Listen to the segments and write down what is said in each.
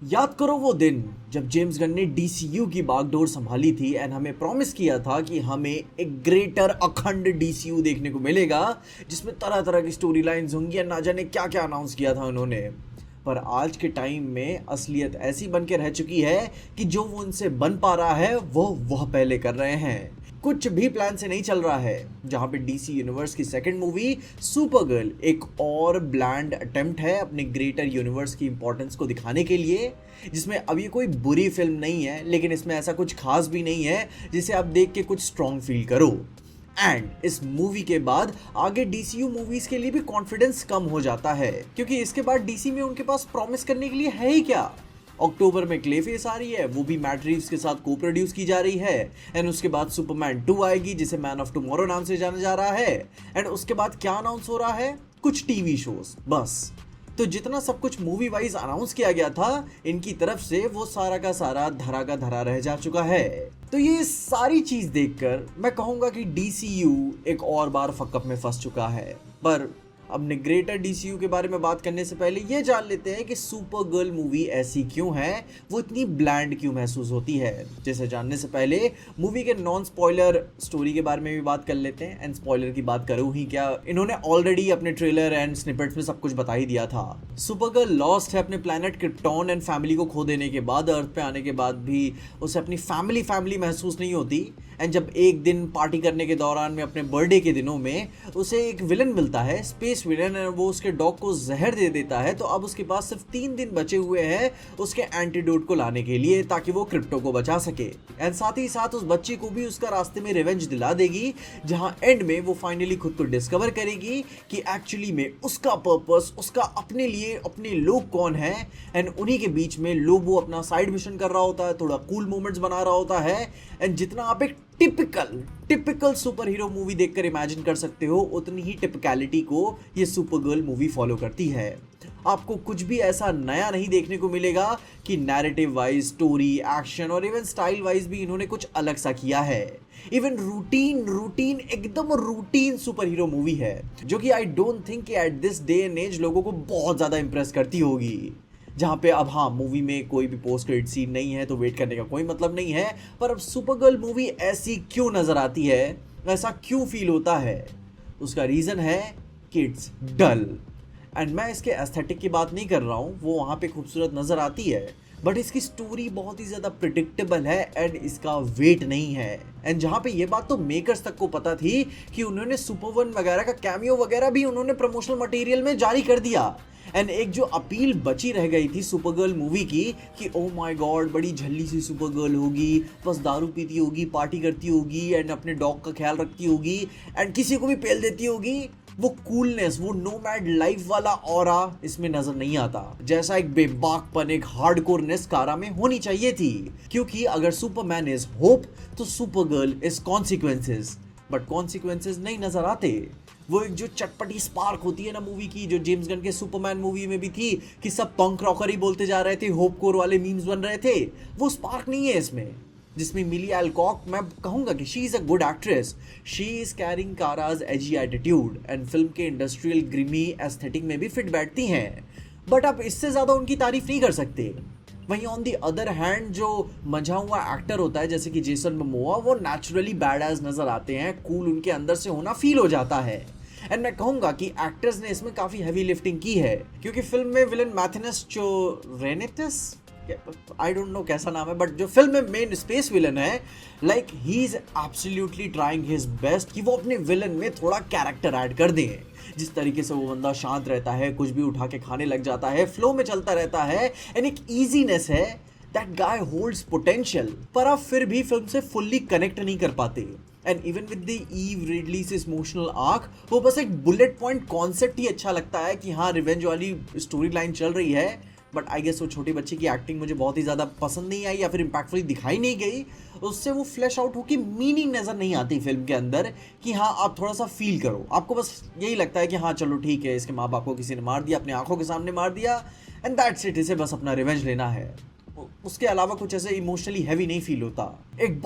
याद करो वो दिन जब जेम्स गन ने डीसीयू की बागडोर संभाली थी एंड हमें प्रॉमिस किया था कि हमें एक ग्रेटर अखंड डीसीयू देखने को मिलेगा जिसमें तरह तरह की स्टोरी लाइन्स होंगी और ना जाने क्या क्या अनाउंस किया था उन्होंने। पर आज के टाइम में असलियत ऐसी बन के रह चुकी है कि जो वो उनसे बन पा रहा है वह पहले कर रहे हैं। कुछ भी प्लान से नहीं चल रहा है। जहां पे डीसी यूनिवर्स की सेकंड मूवी सुपरगर्ल एक और ब्लैंड अटेम्प्ट है अपने ग्रेटर यूनिवर्स की इंपॉर्टेंस को दिखाने के लिए, जिसमें अब ये कोई बुरी फिल्म नहीं है लेकिन इसमें ऐसा कुछ खास भी नहीं है जिसे आप देख के कुछ स्ट्रॉन्ग फील करो। एंड इस मूवी के बाद आगे डीसीयू मूवीज के लिए भी कॉन्फिडेंस कम हो जाता है क्योंकि इसके बाद डीसी में उनके पास प्रॉमिस करने के लिए है ही क्या। अक्टूबर में क्लेफेस आ रही है, वो भी मैट रीव्स के साथ को प्रोड्यूस की जा रही है। एंड उसके बाद सुपरमैन 2 आएगी जिसे मैन ऑफ टुमारो नाम से जाना जा रहा है। एंड उसके बाद क्या अनाउंस हो रहा है, कुछ टीवी शोज बस। तो जितना सब कुछ मूवी वाइज अनाउंस किया गया था इनकी तरफ से वो सारा का सारा धरा का धरा रह जा चुका है। तो ये सारी चीज देखकर मैं कहूंगा कि डीसीयू एक और बार फकअप में फंस चुका है। पर अपने ग्रेटर डीसीयू के बारे में बात करने से पहले ये जान लेते हैं कि सुपर गर्ल मूवी ऐसी क्यों है, वो इतनी ब्लैंड क्यों महसूस होती है। जिसे जानने से पहले मूवी के नॉन स्पॉइलर स्टोरी के बारे में भी बात कर लेते हैं। एंड स्पॉइलर की बात करूं ही क्या, इन्होंने ऑलरेडी अपने ट्रेलर एंड स्निपेट्स में सब कुछ बता ही दिया था। सुपर गर्ल लॉस्ट है अपने प्लैनेट क्रिप्टॉन एंड फैमिली को खो देने के बाद। अर्थ पे आने के बाद भी उसे अपनी फैमिली महसूस नहीं होती। एंड जब एक दिन पार्टी करने के दौरान में अपने बर्थडे के दिनों में उसे एक विलन मिलता है, स्पेस विलन, और वो उसके डॉग को जहर दे देता है। तो अब उसके पास सिर्फ 3 दिन बचे हुए हैं उसके एंटीडोट को लाने के लिए ताकि वो क्रिप्टो को बचा सके। एंड साथ ही साथ उस बच्ची को भी उसका रास्ते में रिवेंज दिला देगी, जहां एंड में वो फाइनली खुद को डिस्कवर करेगी कि एक्चुअली में उसका पर्पस, उसका अपने लिए अपने लोग कौन है। एंड उन्हीं के बीच में लोबो अपना साइड मिशन कर रहा होता है, थोड़ा कूल मोमेंट्स बना रहा होता है। एंड जितना आप एक टिपिकल सुपर हीरो मूवी देखकर इमेजिन कर सकते हो, उतनी ही टिपिकलिटी को ये सुपर गर्ल मूवी फॉलो करती है। आपको कुछ भी ऐसा नया नहीं देखने को मिलेगा कि नैरेटिव वाइज, स्टोरी, एक्शन और इवन स्टाइल वाइज भी इन्होंने कुछ अलग सा किया है। इवन रूटीन एकदम रूटीन सुपर हीरो मूवी है जो कि आई डोंट थिंक कि at this day and age लोगों को बहुत ज्यादा इंप्रेस करती होगी। जहाँ पे अब हाँ, मूवी में कोई भी पोस्ट क्रेडिट सीन नहीं है तो वेट करने का कोई मतलब नहीं है। पर अब सुपर गर्ल मूवी ऐसी क्यों नजर आती है, ऐसा क्यों फील होता है, उसका रीजन है कि इट्स डल। एंड मैं इसके एस्थेटिक की बात नहीं कर रहा हूँ, वो वहाँ पे खूबसूरत नजर आती है, बट इसकी स्टोरी बहुत ही ज़्यादा प्रिडिक्टेबल है एंड इसका वेट नहीं है। एंड जहाँ पे ये बात तो मेकर्स तक को पता थी कि उन्होंने सुपर 1 वगैरह का कैमियो वगैरह भी उन्होंने प्रमोशनल मटेरियल में जारी कर दिया। एंड एक जो अपील बची रह गई थी सुपर गर्ल मूवी की कि ओ माय गॉड बड़ी झल्ली सी सुपर गर्ल होगी, बस दारू पीती होगी, पार्टी करती होगी एंड अपने डॉग का ख्याल रखती होगी एंड किसी को भी पेल देती होगी, वो कूलनेस, वो नोमैड लाइफ वाला ऑरा इसमें नजर नहीं आता। जैसा एक बेबाकपन, एक हार्डकोरनेस कारा में होनी चाहिए थी। क्योंकि अगर सुपरमैन इज होप तो super girl is consequences, but consequences नहीं नजर आते। वो एक जो चटपटी स्पार्क होती है ना मूवी की, जो जेम्स गन के सुपरमैन मूवी में भी थी कि सब पंक रॉकर ही बोलते जा रहे थे, होप कोर वाले मीम्स बन रहे थे, वो स्पार्क नहीं है इसमें। जिसमें मिली एल्कॉक, मैं कहूंगा कि she is a good actress, she is carrying Kara's edgy attitude and film के इंडस्ट्रियल ग्रिमी एस्थेटिक में भी फिट बैठती हैं, बट आप इससे ज्यादा उनकी तारीफ नहीं कर सकते। वहीं ऑन दी अदर हैंड जो मजा हुआ एक्टर होता है जैसे कि जेसन मोमोआ, वो नेचुरली बैड एज नजर आते हैं, कूल उनके अंदर से होना फील हो जाता है। एंड मैं कहूंगा कि एक्टर्स ने इसमें काफी हैवी लिफ्टिंग की है क्योंकि फिल्म में विलन मैथनस चोरेनिटस, आई डोंट नो कैसा नाम है, बट जो फिल्म में मेन स्पेस विलन है, like he is absolutely trying his best कि वो अपने विलन में थोड़ा कैरेक्टर ऐड कर दें। जिस तरीके से वो बंदा शांत रहता है, कुछ भी उठा के खाने लग जाता है, फ्लो में चलता रहता है एंड एक ईजीनेस है, दैट गाय होल्ड्स पोटेंशियल, पर आप फिर भी फिल्म से फुल्ली कनेक्ट नहीं कर पाते। And even with the Eve Ridley's emotional arc, वो बस एक बुलेट पॉइंट कॉन्सेप्ट ही अच्छा लगता है कि हाँ रिवेंज वाली स्टोरी लाइन चल रही है, बट आई गेस वो छोटे बच्चे की एक्टिंग मुझे बहुत ही ज़्यादा पसंद नहीं आई या फिर इम्पैक्टफुली दिखाई नहीं गई। उससे वो फ्लैश आउट होकर मीनिंग नज़र नहीं आती फिल्म के अंदर कि हाँ आप थोड़ा सा फील करो। आपको बस यही लगता है कि हाँ चलो ठीक है, इसके माँ बाप को किसी ने मार दिया, अपने आंखों के सामने मार दिया एंड दैट्स इट, इसे बस अपना रिवेंज लेना है। उसके अलावा कुछ ऐसे इमोशनली हैवी नहीं फील होता। एक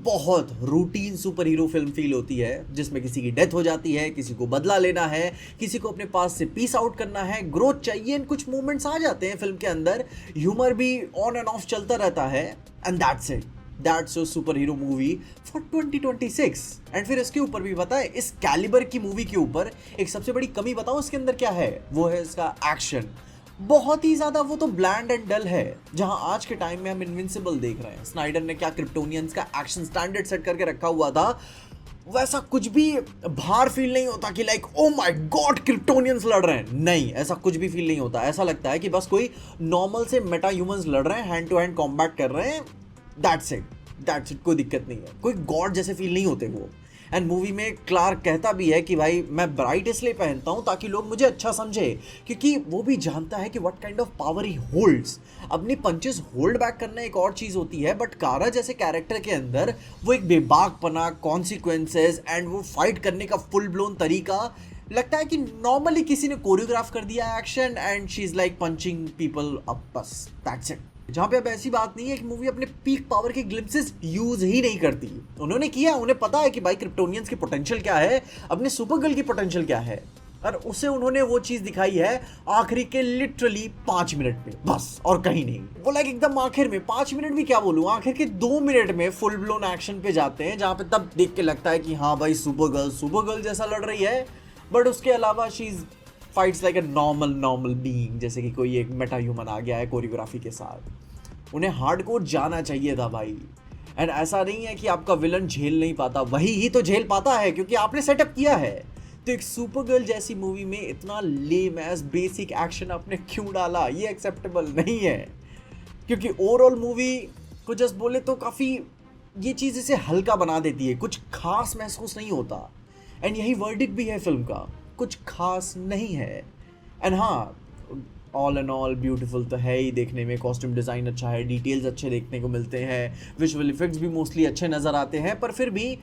बहुत routine super hero film feel होती है जिसमें किसी की डेथ हो जाती है, किसी को बदला लेना है, किसी को अपने पास से पीस आउट करना है, ग्रोथ चाहिए, कुछ मूवमेंट्स आ जाते हैं फिल्म के अंदर, ह्यूमर भी ऑन एंड ऑफ चलता रहता है, and that's it. That's a super hero movie for 2026। And फिर इसके ऊपर भी बताए, इस कैलिबर की मूवी के ऊपर एक सबसे बड़ी कमी बताऊं इसके अंदर क्या है, वो है इसका एक्शन। बहुत ही ज्यादा वो तो ब्लैंड एंड डल है। जहां आज के टाइम में हम इनविंसिबल देख रहे हैं, स्नाइडर ने क्या क्रिप्टोनियंस का एक्शन स्टैंडर्ड सेट करके रखा हुआ था, वैसा कुछ भी भार फील नहीं होता कि like oh my God Kryptonians लड़ रहे हैं। नहीं, ऐसा कुछ भी फील नहीं होता। ऐसा लगता है कि बस कोई नॉर्मल से मेटा ह्यूमंस लड़ रहे हैं, हैंड टू हैंड कॉम्बैट कर रहे हैं, दैट्स इट। कोई दिक्कत नहीं है, कोई गॉड जैसे फील नहीं होते वो। एंड मूवी में क्लार्क कहता भी है कि भाई मैं ब्राइट इसलिए पहनता हूँ ताकि लोग मुझे अच्छा समझे, क्योंकि वो भी जानता है कि what kind of power he holds. अपनी पंचेस होल्ड बैक करना एक और चीज़ होती है, बट कारा जैसे कैरेक्टर के अंदर वो एक बेबाकपना, कॉन्सिक्वेंसेज एंड वो फाइट करने का फुल ब्लोन तरीका लगता है कि नॉर्मली किसी ने कोरियोग्राफ कर दिया action and she is like punching people up, बस दैट्स इट। जहां पे अब ऐसी बात नहीं है कि मूवी अपने पीक पावर के ग्लिम्पसेस यूज ही नहीं करती। उन्होंने किया, उन्हें पता है कि भाई क्रिप्टोनियंस की पोटेंशियल क्या है, अपने सुपरगर्ल की पोटेंशियल क्या है, और उसे उन्होंने वो चीज दिखाई है आखिरी के लिटरली 5 मिनट में, बस और कहीं नहीं। वो लाइक एकदम आखिर में 5 मिनट भी क्या बोलूं, आखिर के 2 मिनट में फुल ब्लोन एक्शन पे जाते हैं, जहां पे तब देख के लगता है कि हाँ भाई सुपरगर्ल जैसा लड़ रही है, बट उसके अलावा she is fights like a normal being, जैसे कि कोई एक मेटा ह्यूमन आ गया है कोरियोग्राफी के साथ। उन्हें हार्डकोर जाना चाहिए था भाई। एंड ऐसा नहीं है कि आपका विलन झेल नहीं पाता, वही ही तो झेल पाता है क्योंकि आपने सेटअप किया है। तो एक सुपरगर्ल जैसी मूवी में इतना लेम एज बेसिक एक्शन आपने क्यों डाला, ये एक्सेप्टेबल नहीं है। क्योंकि ओवरऑल मूवी को जस्ट बोले तो काफ़ी ये चीज़ इसे हल्का बना देती है, कुछ खास महसूस नहीं होता। एंड यही वर्डिक्ट भी है फिल्म का, कुछ खास नहीं है। एंड हाँ, ऑल एंड ऑल ब्यूटीफुल तो है ही, देखने में कॉस्ट्यूम डिज़ाइन अच्छा है, डिटेल्स अच्छे देखने को मिलते हैं, विजुअल इफेक्ट्स भी मोस्टली अच्छे नज़र आते हैं, पर फिर भी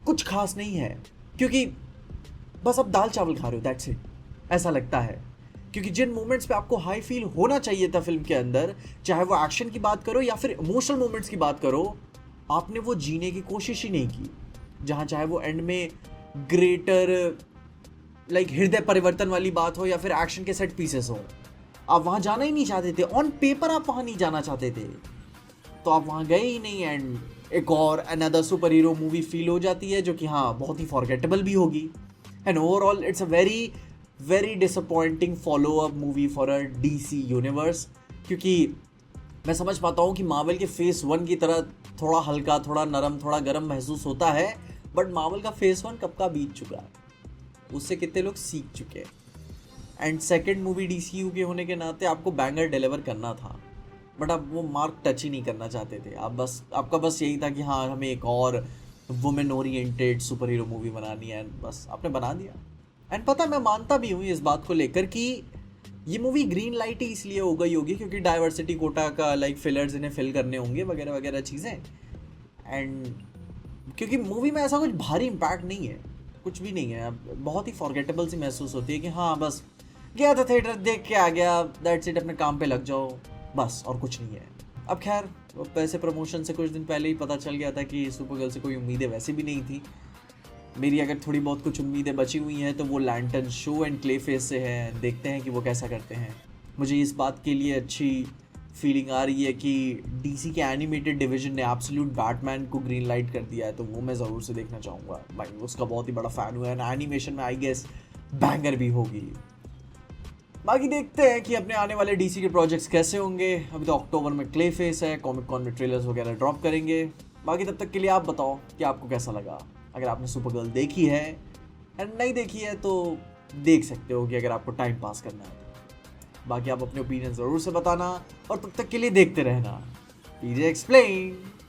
कुछ खास नहीं है क्योंकि बस आप दाल चावल खा रहे हो, दैट्स इट, ऐसा लगता है। क्योंकि जिन मोमेंट्स पे आपको हाई फील होना चाहिए था फिल्म के अंदर, चाहे वो एक्शन की बात करो या फिर इमोशनल मोमेंट्स की बात करो, आपने वो जीने की कोशिश ही नहीं की। जहाँ चाहे वो एंड में ग्रेटर लाइक हृदय परिवर्तन वाली बात हो या फिर एक्शन के सेट पीसेस हो, आप वहाँ जाना ही नहीं चाहते थे। ऑन पेपर आप वहाँ नहीं जाना चाहते थे, तो आप वहाँ गए ही नहीं। एंड एक और another super hero movie feel हो जाती है जो कि हाँ बहुत ही फॉरगेटेबल भी होगी। And overall it's a very very disappointing follow up movie for a DC universe. क्योंकि मैं समझ पाता हूँ कि मार्वल के फेस 1 की तरह थोड़ा हल्का, थोड़ा नरम, थोड़ा गर्म महसूस होता है, बट मार्वल का फेस 1 कब का बीत चुका है, उससे कितने लोग सीख चुके हैं। एंड सेकेंड मूवी DCU के होने के नाते आपको बैंगर डिलीवर करना था, बट आप वो मार्क टच ही नहीं करना चाहते थे। आपका बस यही था कि हाँ हमें एक और women oriented super hero movie बनानी है, एंड बस आपने बना दिया। एंड पता, मैं मानता भी हूँ इस बात को लेकर कि ये मूवी ग्रीन लाइट ही इसलिए हो गई होगी क्योंकि डाइवर्सिटी कोटा का लाइक फिलर्स इन्हें फिल करने होंगे वगैरह वगैरह चीज़ें। एंड क्योंकि मूवी में ऐसा कुछ भारी इम्पैक्ट नहीं है, कुछ भी नहीं है, बहुत ही फॉरगेटेबल सी महसूस होती है कि हाँ बस गया था थिएटर, देख के आ गया, दैट्स इट, अपने काम पे लग जाओ बस, और कुछ नहीं है। अब खैर वैसे प्रमोशन से कुछ दिन पहले ही पता चल गया था कि सुपरगर्ल से कोई उम्मीदें वैसे भी नहीं थी। मेरी अगर थोड़ी बहुत कुछ उम्मीदें बची हुई हैं तो वो lantern show and clay face से है, देखते हैं कि वो कैसा करते हैं। मुझे इस बात के लिए अच्छी फीलिंग आ रही है कि DC के एनिमेटेड डिवीजन ने एब्सोल्यूट बैटमैन को ग्रीन लाइट कर दिया है, तो वो मैं ज़रूर से देखना चाहूँगा भाई, उसका बहुत ही बड़ा फ़ैन हुआ है। एंड एनिमेशन में आई गेस बैंगर भी होगी। बाकी देखते हैं कि अपने आने वाले DC के प्रोजेक्ट्स कैसे होंगे। अभी तो अक्टूबर में क्ले फेस है, कॉमिक कॉन में ट्रेलर्स वगैरह ड्रॉप करेंगे। बाकी तब तक के लिए आप बताओ कि आपको कैसा लगा। अगर आपने सुपरगर्ल देखी है एंड नहीं देखी है तो देख सकते हो कि अगर आपको टाइम पास करना है तो। बाकी आप अपने ओपिनियन ज़रूर से बताना और तब तक के लिए देखते रहना PJ एक्सप्लेन।